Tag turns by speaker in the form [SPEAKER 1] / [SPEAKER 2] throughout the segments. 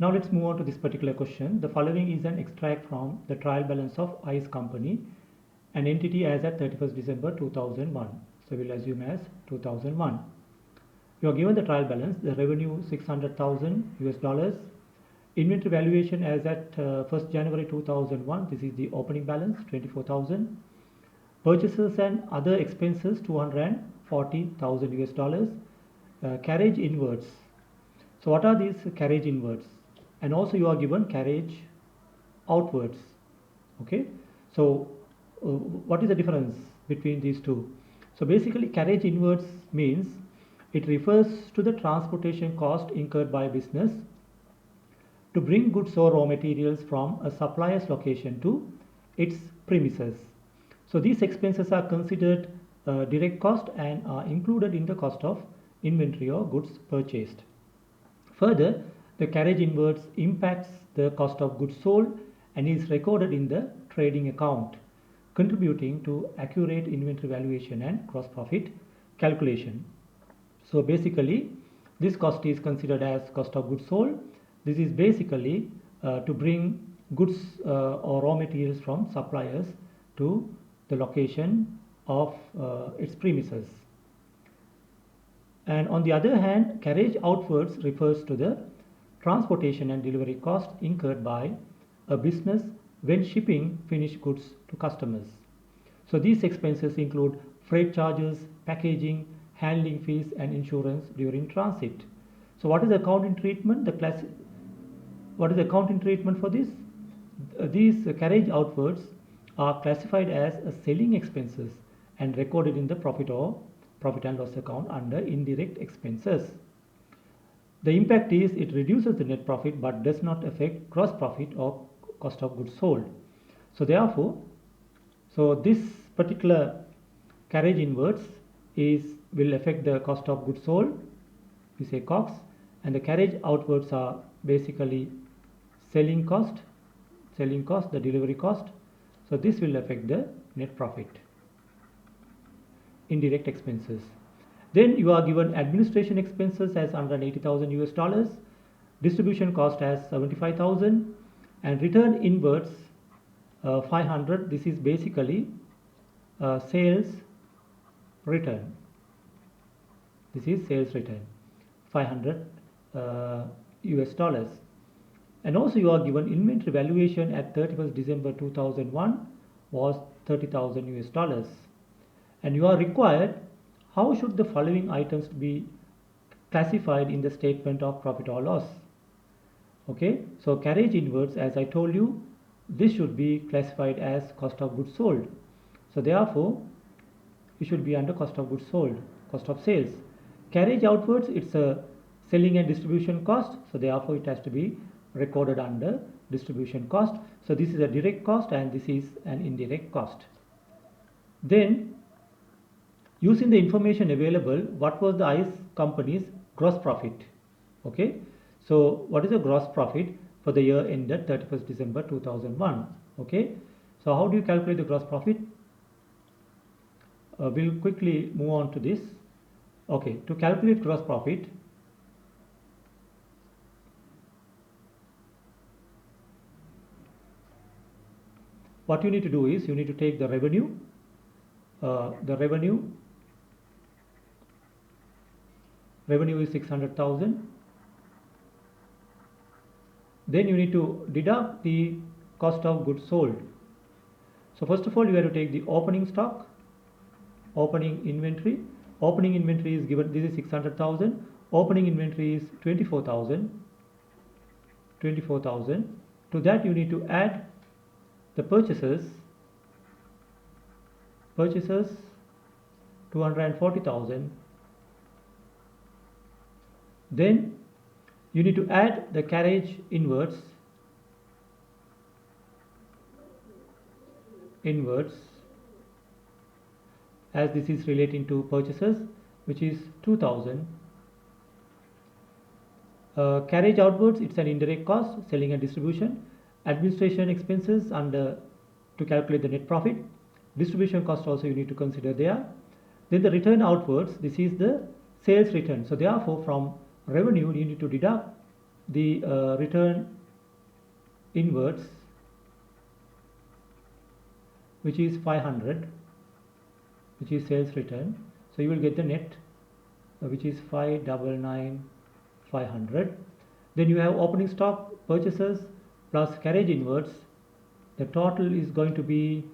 [SPEAKER 1] Now let's move on to this particular question. The following is an extract from the trial balance of ICE company, an entity as at 31st December 2001. So we'll assume as 2001. You are given the trial balance, the revenue 600,000 US dollars, inventory valuation as at 1st January 2001, this is the opening balance 24,000, purchases and other expenses 240,000 US dollars, carriage inwards. So what are these carriage inwards? And also you are given carriage outwards. Okay, so what is the difference between these two? So basically carriage inwards means it refers to the transportation cost incurred by business to bring goods or raw materials from a supplier's location to its premises. So these expenses are considered direct cost and are included in the cost of inventory or goods purchased. Further, the carriage inwards impacts the cost of goods sold and is recorded in the trading account, contributing to accurate inventory valuation and gross profit calculation. So basically, this cost is considered as cost of goods sold. This is basically to bring goods or raw materials from suppliers to the location of its premises. And on the other hand, carriage outwards refers to the transportation and delivery cost incurred by a business when shipping finished goods to customers. So these expenses include freight charges, packaging, handling fees and insurance during transit. So what is the accounting treatment? What is the accounting treatment for this? These carriage outwards are classified as selling expenses and recorded in the profit and loss account under indirect expenses. The impact is it reduces the net profit but does not affect gross profit or cost of goods sold. So therefore, this particular carriage inwards will affect the cost of goods sold, we say COGS, and the carriage outwards are basically selling cost, the delivery cost. So this will affect the net profit. Indirect expenses. Then you are given administration expenses as 180,000 US dollars, distribution cost as 75,000, and return inwards 500. This is basically sales return. This is sales return 500 US dollars. And also you are given inventory valuation at 31st December 2001 was 30,000 US dollars. And you are required, how should the following items be classified in the statement of profit or loss? Okay, so carriage inwards, as I told you, this should be classified as cost of goods sold. So therefore, it should be under cost of goods sold, cost of sales. Carriage outwards, it's a selling and distribution cost. So therefore, it has to be recorded under distribution cost. So this is a direct cost and this is an indirect cost. Then, using the information available, what was the ICE company's gross profit? Okay, so what is the gross profit for the year ended 31st December 2001? Okay, so how do you calculate the gross profit? We'll quickly move on to this. Okay, to calculate gross profit, what you need to do is you need to take the revenue. Revenue is 600,000. Then you need to deduct the cost of goods sold. So first of all, you have to take the opening stock, opening inventory. Opening inventory is given, this is 600,000. Opening inventory is 24,000. To that you need to add the purchases 240,000. Then you need to add the carriage inwards as this is relating to purchases, which is 2,000. Carriage outwards, it's an indirect cost, selling and distribution. Administration expenses under to calculate the net profit. Distribution cost also you need to consider there. Then the return outwards, this is the sales return. So therefore, from revenue you need to deduct the return inwards, which is 500, which is sales return. So you will get the net, which is 599,500. Then you have opening stock purchases plus carriage inwards. The total is going to be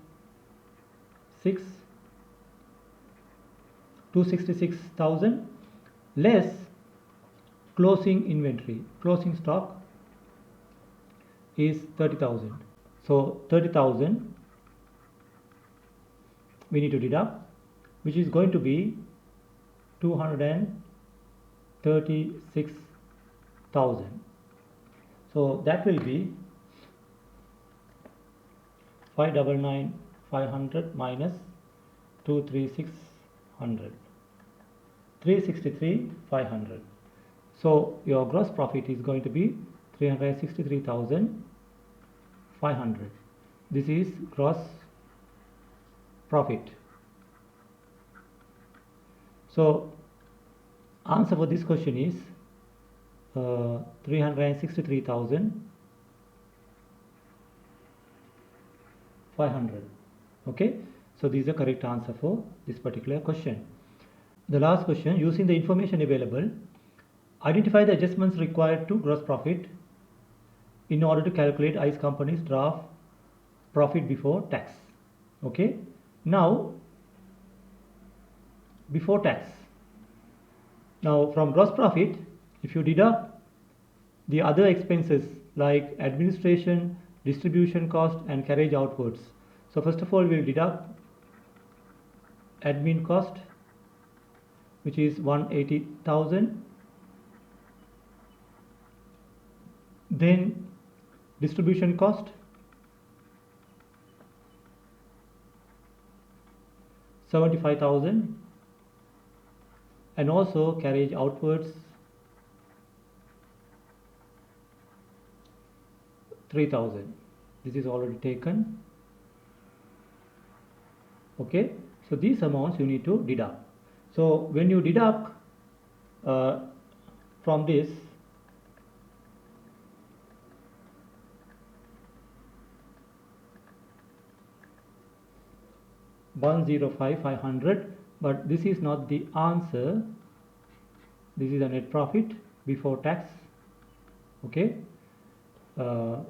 [SPEAKER 1] 266,000 less closing inventory. Closing stock is 30,000. So 30,000 we need to deduct, which is going to be 236,000. So that will be 599,500 minus 236,000, 363,500. So your gross profit is going to be 363,500. This is gross profit. So answer for this question is 363,500. Okay, so this is the correct answer for this particular question. The last question, using the information available, identify the adjustments required to gross profit in order to calculate ICE company's draft profit before tax. Okay, now before tax. Now from gross profit, if you deduct the other expenses like administration, distribution cost and carriage outwards. So first of all we will deduct admin cost, which is 180,000. Then distribution cost 75,000 and also carriage outwards 3,000. This is already taken. Okay, so these amounts you need to deduct. So when you deduct from this, $105,500, but this is not the answer. This is a net profit before tax. Okay, the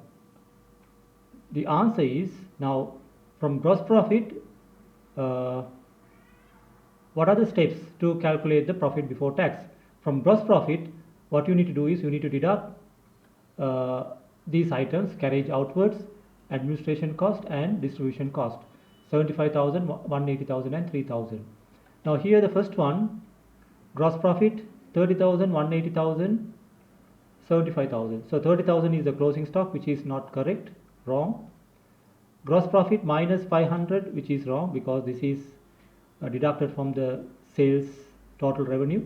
[SPEAKER 1] answer is, now from gross profit, what are the steps to calculate the profit before tax? From gross profit, what you need to do is you need to deduct these items: carriage outwards, administration cost and distribution cost, 75,000, 180,000 and 3,000. Now here the first one, gross profit 30,000, 180,000, 75,000. So 30,000 is the closing stock, which is not correct, wrong. Gross profit minus 500, which is wrong because this is deducted from the sales total revenue.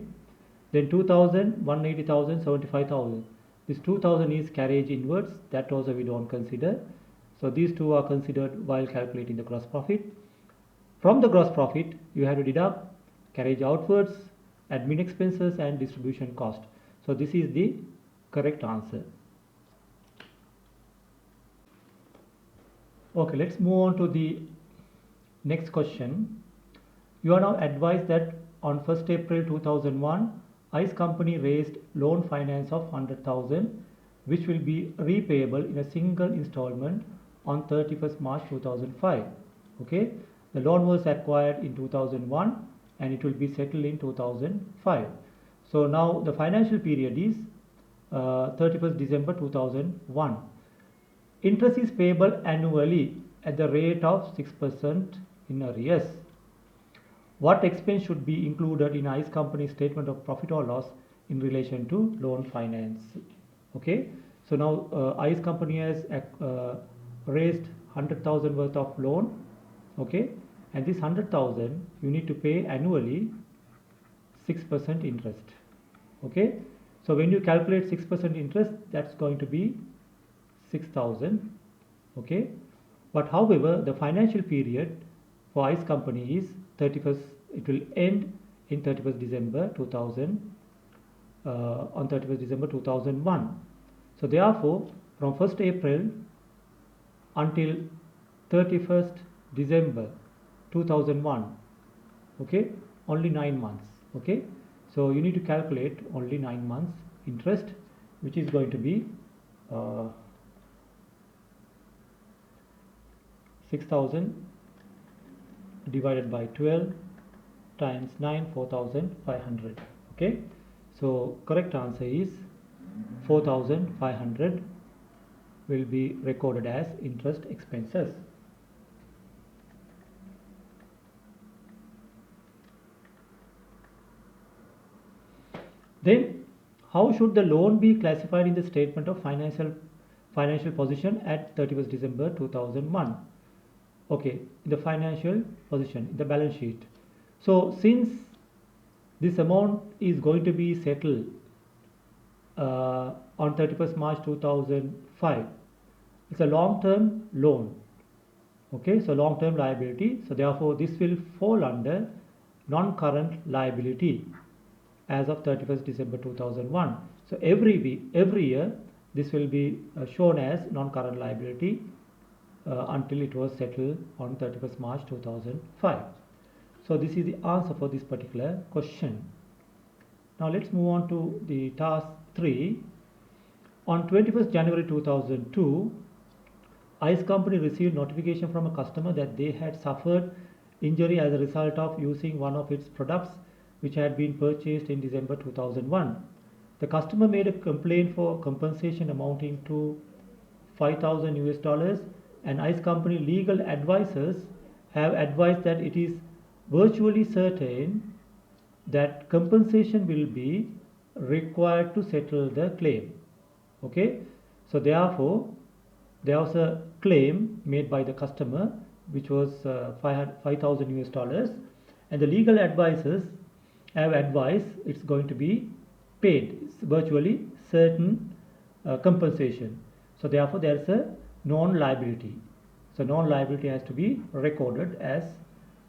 [SPEAKER 1] Then 2,000, 180,000, 75,000. This 2,000 is carriage inwards, that also we don't consider. So these two are considered while calculating the gross profit. From the gross profit, you have to deduct carriage outwards, admin expenses and distribution cost. So this is the correct answer. Okay, let's move on to the next question. You are now advised that on 1st April 2001, ICE company raised loan finance of 100,000, which will be repayable in a single installment on 31st March 2005. Okay, the loan was acquired in 2001 and it will be settled in 2005. So now the financial period is 31st December 2001. Interest is payable annually at the rate of 6% in arrears. What expense should be included in ICE company statement of profit or loss in relation to loan finance? Okay, so now ICE company has raised 100,000 worth of loan. Okay, and this 100,000 you need to pay annually 6% interest. Okay, so when you calculate 6% interest, that's going to be 6,000. Okay, but however the financial period for ICE company is 31st, it will end in 31st December 2000 on 31st December 2001. So therefore, from 1st April until 31st December 2001, okay, only 9 months, okay. So you need to calculate only 9 months interest, which is going to be 6,000 divided by 12 times 9, 4,500, okay. So correct answer is 4,500 will be recorded as interest expenses. Then how should the loan be classified in the statement of financial position at 31st December 2001? Okay, in the financial position, in the balance sheet. So since this amount is going to be settled on 31st March 2005, it's a long-term loan. Okay, so long-term liability. So therefore, this will fall under non-current liability as of 31st December 2001. So every year, this will be shown as non-current liability until it was settled on 31st March 2005. So this is the answer for this particular question. Now let's move on to the task 3. On 21st January 2002, ICE company received notification from a customer that they had suffered injury as a result of using one of its products which had been purchased in December 2001. The customer made a complaint for compensation amounting to 5,000 US dollars, and ICE company legal advisors have advised that it is virtually certain that compensation will be required to settle the claim. Okay, so therefore there was a claim made by the customer which was 5,000 US dollars, and the legal advisors have advised it's going to be paid. It's virtually certain compensation. So therefore there is a non-liability. So non-liability has to be recorded as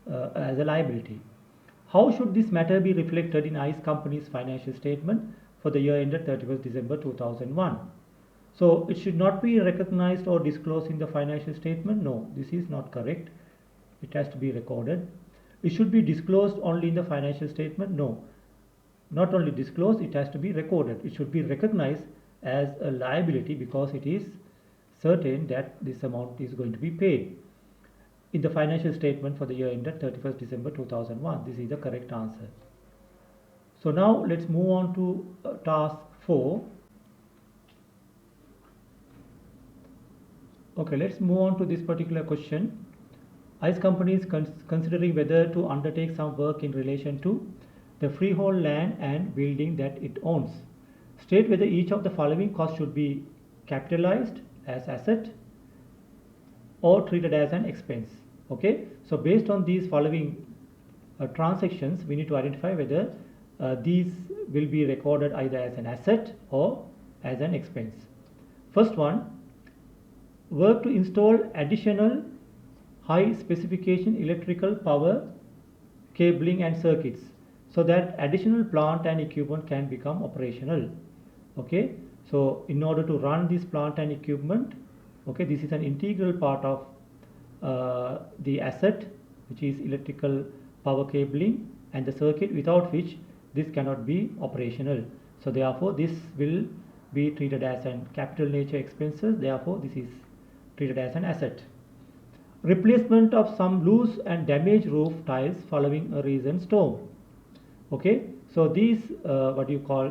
[SPEAKER 1] a liability. How should this matter be reflected in ICE company's financial statement for the year ended 31st December 2001? So it should not be recognized or disclosed in the financial statement. No, this is not correct. It has to be recorded. It should be disclosed only in the financial statement. No, not only disclosed, it has to be recorded. It should be recognized as a liability because it is certain that this amount is going to be paid in the financial statement for the year ended 31st December 2001. This is the correct answer. So now let's move on to task 4. Okay, let's move on to this particular question. ICE company is considering whether to undertake some work in relation to the freehold land and building that it owns. State whether each of the following costs should be capitalized as asset or treated as an expense. Okay, so based on these following transactions, we need to identify whether these will be recorded either as an asset or as an expense. First one, work to install additional high specification electrical power cabling and circuits so that additional plant and equipment can become operational. Okay, so in order to run this plant and equipment, okay, this is an integral part of the asset, which is electrical power cabling and the circuit, without which this cannot be operational. So therefore this will be treated as an capital nature expenses. Therefore this is treated as an asset. Replacement of some loose and damaged roof tiles following a recent storm. Okay, so these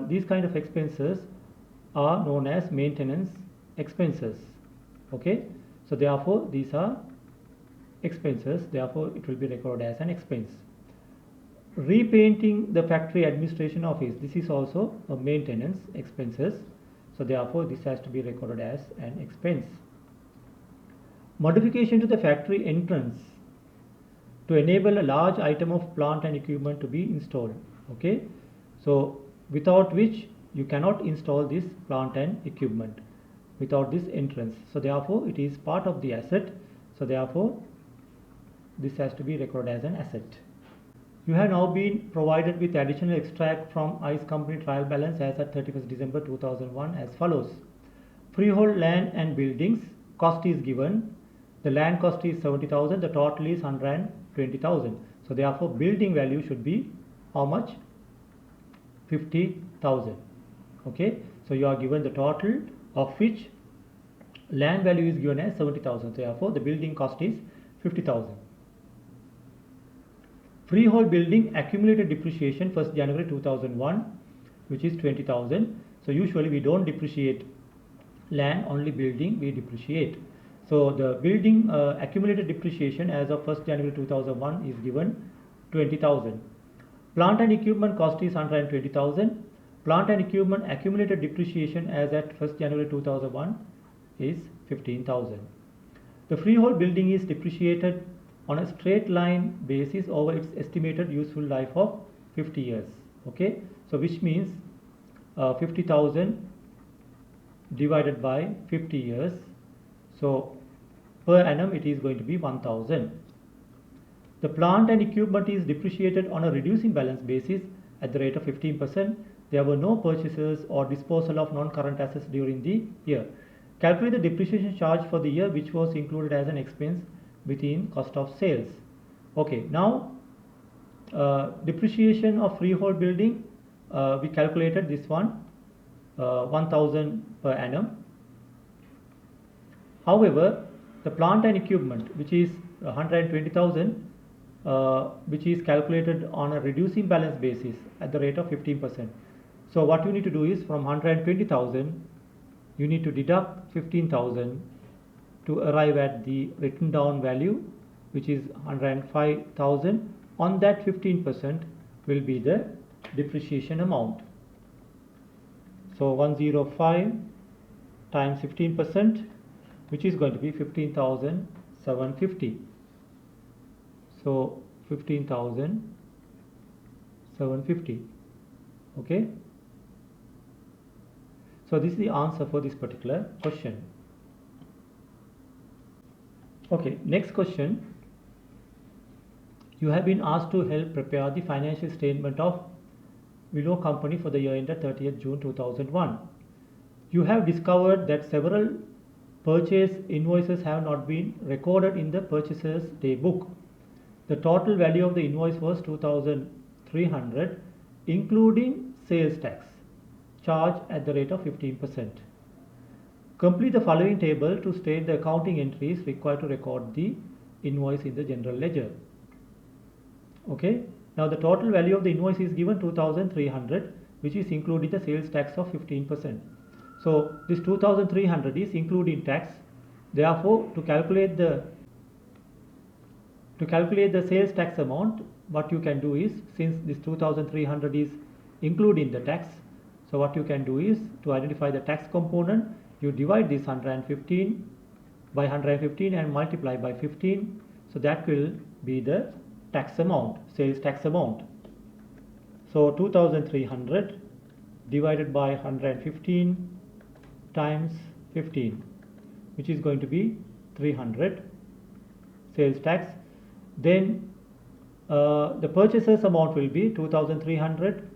[SPEAKER 1] these kind of expenses are known as maintenance expenses. Okay, so therefore these are expenses, therefore it will be recorded as an expense. Repainting the factory administration office, this is also a maintenance expenses, so therefore this has to be recorded as an expense. Modification to the factory entrance to enable a large item of plant and equipment to be installed. Okay, so without which you cannot install this plant and equipment, without this entrance. So therefore it is part of the asset, so therefore this has to be recorded as an asset. You have now been provided with additional extract from ICE company trial balance as at 31st December 2001 as follows. Freehold land and buildings cost is given. The land cost is 70,000, the total is 120,000. So therefore building value should be how much? 50,000. Okay, so you are given the total, of which land value is given as 70,000. Therefore the building cost is 50,000. Freehold building accumulated depreciation 1st January 2001, which is 20,000. So usually we don't depreciate land, only building we depreciate. So the building accumulated depreciation as of 1st January 2001 is given 20,000. Plant and equipment cost is 120,000. Plant and equipment accumulated depreciation as at 1st January 2001 is 15,000. The freehold building is depreciated on a straight line basis over its estimated useful life of 50 years. Okay, so which means 50,000 divided by 50 years. So per annum it is going to be 1,000. The plant and equipment is depreciated on a reducing balance basis at the rate of 15%. There were no purchases or disposal of non-current assets during the year. Calculate the depreciation charge for the year which was included as an expense within cost of sales. Okay, now depreciation of freehold building, we calculated this one 1,000 per annum. However, the plant and equipment, which is 120,000, which is calculated on a reducing balance basis at the rate of 15%. So what you need to do is from 120,000 you need to deduct 15,000 to arrive at the written down value, which is 105,000. On that 15% will be the depreciation amount. So 105 times 15%, which is going to be 15,750. So 15,750. Okay. So this is the answer for this particular question. Okay, next question. You have been asked to help prepare the financial statement of Willow Company for the year ended 30th June 2001. You have discovered that several purchase invoices have not been recorded in the purchaser's day book. The total value of the invoice was 2,300, including sales tax, charged at the rate of 15%. Complete the following table to state the accounting entries required to record the invoice in the general ledger. Okay, now the total value of the invoice is given 2,300, which is including the sales tax of 15%. So this 2,300 is including tax. Therefore, to calculate the sales tax amount, what you can do is, since this 2,300 is including the tax, so what you can do is, to identify the tax component, you divide this 115 by 115 and multiply by 15. So that will be the tax amount, sales tax amount. So 2,300 divided by 115 times 15, which is going to be 300 sales tax. Then the purchaser's amount will be 2,300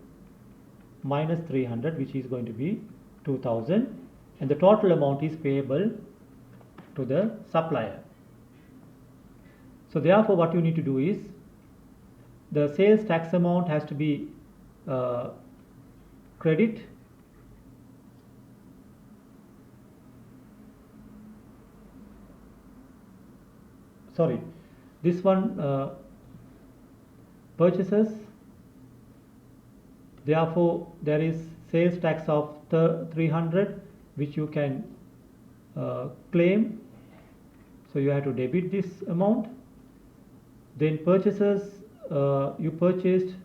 [SPEAKER 1] minus 300, which is going to be 2,000, and the total amount is payable to the supplier. So therefore what you need to do is, the sales tax amount has to be credit this one purchases. Therefore there is sales tax of 300, which you can claim. So you have to debit this amount. Then purchases, you purchased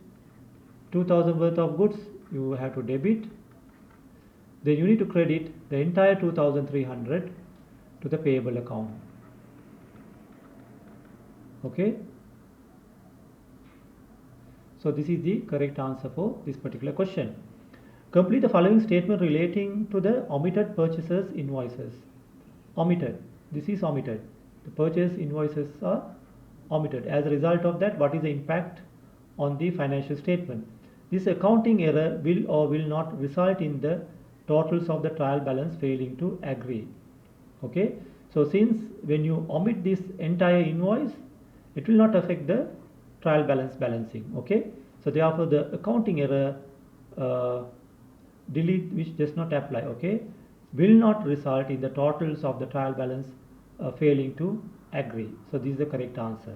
[SPEAKER 1] 2,000 worth of goods, you have to debit. Then you need to credit the entire 2,300 to the payable account. Okay. So this is the correct answer for this particular question. Complete the following statement relating to the omitted purchases invoices. Omitted. This is omitted. The purchase invoices are omitted. As a result of that, what is the impact on the financial statement? This accounting error will or will not result in the totals of the trial balance failing to agree. Okay, so since when you omit this entire invoice, it will not affect the trial balance balancing. Okay, so therefore the accounting error delete which does not apply, okay, will not result in the totals of the trial balance failing to agree. So this is the correct answer.